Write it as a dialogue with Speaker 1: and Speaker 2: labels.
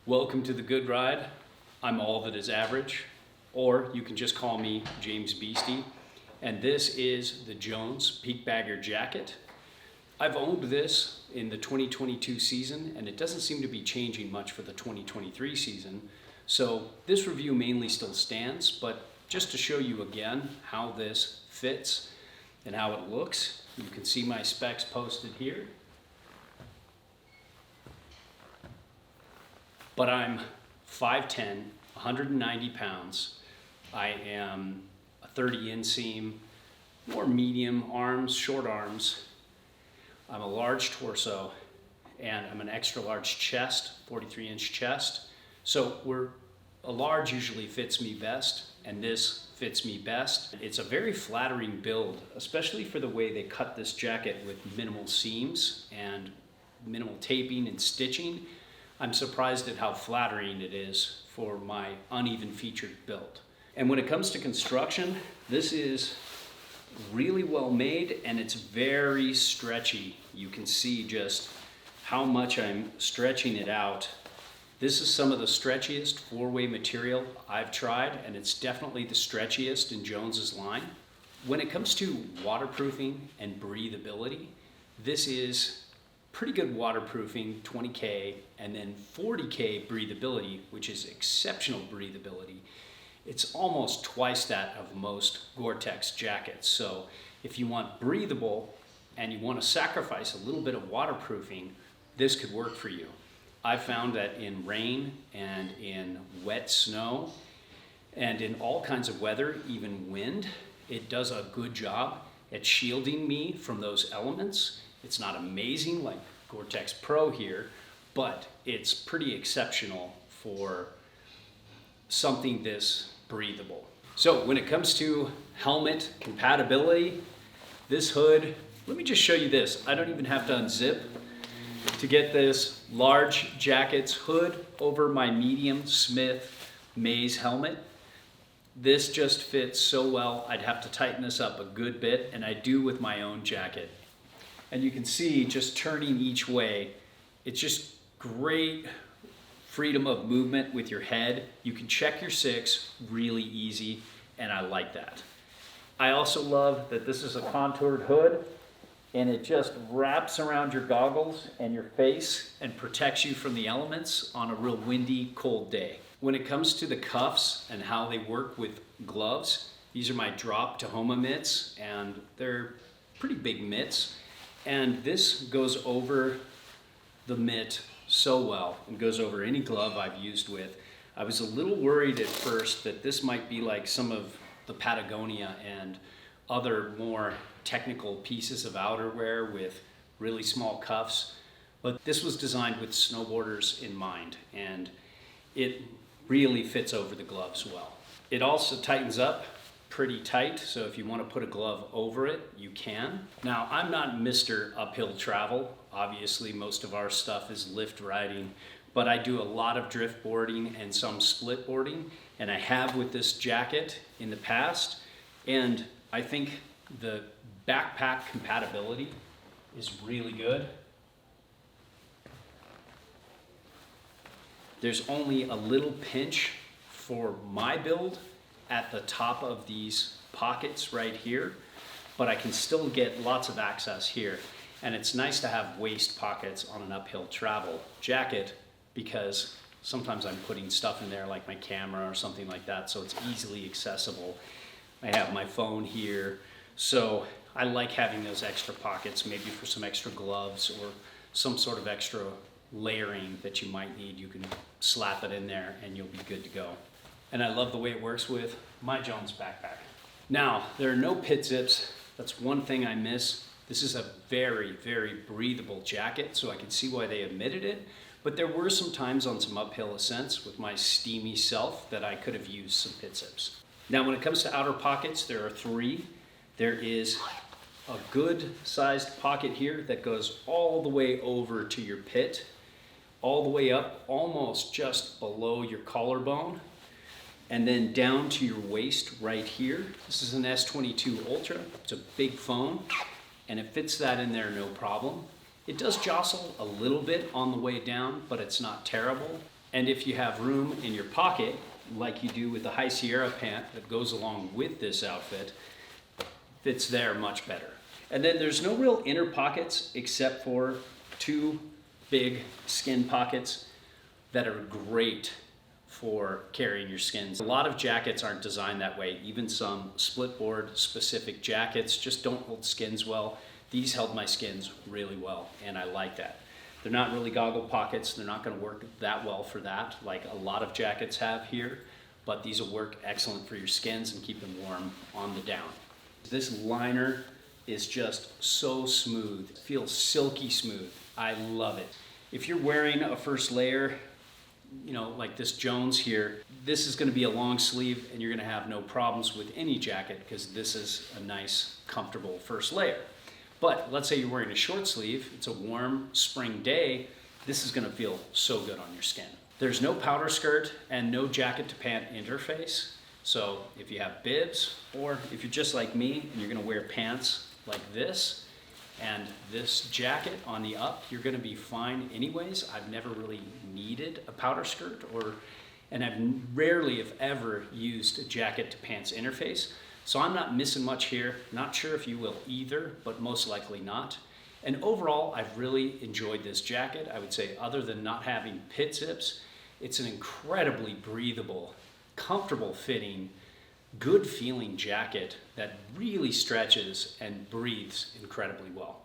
Speaker 1: Welcome to the Good Ride. I'm all that is average, or you can just call me James Beastie. And this is the Jones Peak Bagger Jacket. I've owned this in the 2022 season, and it doesn't seem to be changing much for the 2023 season. So this review mainly still stands, but just to show you again how this fits and how it looks, you can see my specs posted here. But I'm 5'10", 190 pounds. I am a 30 inseam, more medium arms, short arms. I'm a large torso, and I'm an extra large chest, 43-inch chest. So a large usually fits me best, and this fits me best. It's a very flattering build, especially for the way they cut this jacket with minimal seams and minimal taping and stitching. I'm surprised at how flattering it is for my uneven featured build. And when it comes to construction, this is really well made and it's very stretchy. You can see just how much I'm stretching it out. This is some of the stretchiest four-way material I've tried, and it's definitely the stretchiest in Jones's line. When it comes to waterproofing and breathability, this is pretty good waterproofing, 20K, and then 40K breathability, which is exceptional breathability. It's almost twice that of most Gore-Tex jackets. So if you want breathable and you want to sacrifice a little bit of waterproofing, this could work for you. I found that in rain and in wet snow and in all kinds of weather, even wind, it does a good job at shielding me from those elements. It's not amazing like Gore-Tex Pro here, but it's pretty exceptional for something this breathable. So when it comes to helmet compatibility, this hood, let me just show you this. I don't even have to unzip to get this large jacket's hood over my medium Smith Maze helmet. This just fits so well. I'd have to tighten this up a good bit, and I do with my own jacket. And you can see just turning each way, it's just great freedom of movement with your head. You can check your six really easy, and I like that. I also love that this is a contoured hood, and it just wraps around your goggles and your face and protects you from the elements on a real windy, cold day. When it comes to the cuffs and how they work with gloves, these are my drop Tahoma mitts, and they're pretty big mitts. And this goes over the mitt so well and goes over any glove I've used with. I was a little worried at first that this might be like some of the Patagonia and other more technical pieces of outerwear with really small cuffs, but this was designed with snowboarders in mind, and it really fits over the gloves well. It also tightens up pretty tight, so if you want to put a glove over it, you can. Now, I'm not Mr. Uphill Travel. Obviously, most of our stuff is lift riding, but I do a lot of drift boarding and some split boarding, and I have with this jacket in the past, and I think the backpack compatibility is really good. There's only a little pinch for my build at the top of these pockets right here, but I can still get lots of access here. And it's nice to have waist pockets on an uphill travel jacket because sometimes I'm putting stuff in there like my camera or something like that, so it's easily accessible. I have my phone here, so I like having those extra pockets, maybe for some extra gloves or some sort of extra layering that you might need. You can slap it in there and you'll be good to go. And I love the way it works with my Jones backpack. Now, there are no pit zips. That's one thing I miss. This is a very, very breathable jacket, so I can see why they omitted it. But there were some times on some uphill ascents with my steamy self that I could have used some pit zips. Now, when it comes to outer pockets, there are three. There is a good sized pocket here that goes all the way over to your pit, all the way up, almost just below your collarbone, and then down to your waist right here. This is an S22 Ultra. It's a big phone, and it fits that in there no problem. It does jostle a little bit on the way down, but it's not terrible. And if you have room in your pocket, like you do with the High Sierra pant that goes along with this outfit, fits there much better. And then there's no real inner pockets except for two big skin pockets that are great for carrying your skins. A lot of jackets aren't designed that way. Even some split board specific jackets just don't hold skins well. These held my skins really well, and I like that. They're not really goggle pockets. They're not gonna work that well for that, like a lot of jackets have here, but these will work excellent for your skins and keep them warm on the down. This liner is just so smooth. It feels silky smooth. I love it. If you're wearing a first layer, like this Jones here, this is gonna be a long sleeve and you're gonna have no problems with any jacket because this is a nice, comfortable first layer. But let's say you're wearing a short sleeve, it's a warm spring day, this is gonna feel so good on your skin. There's no powder skirt and no jacket to pant interface. So if you have bibs, or if you're just like me and you're gonna wear pants like this, and this jacket on the up, you're gonna be fine anyways. I've never really needed a powder skirt, and I've rarely, if ever, used a jacket to pants interface. So I'm not missing much here. Not sure if you will either, but most likely not. And overall, I've really enjoyed this jacket. I would say other than not having pit zips, it's an incredibly breathable, comfortable fitting, good feeling jacket that really stretches and breathes incredibly well.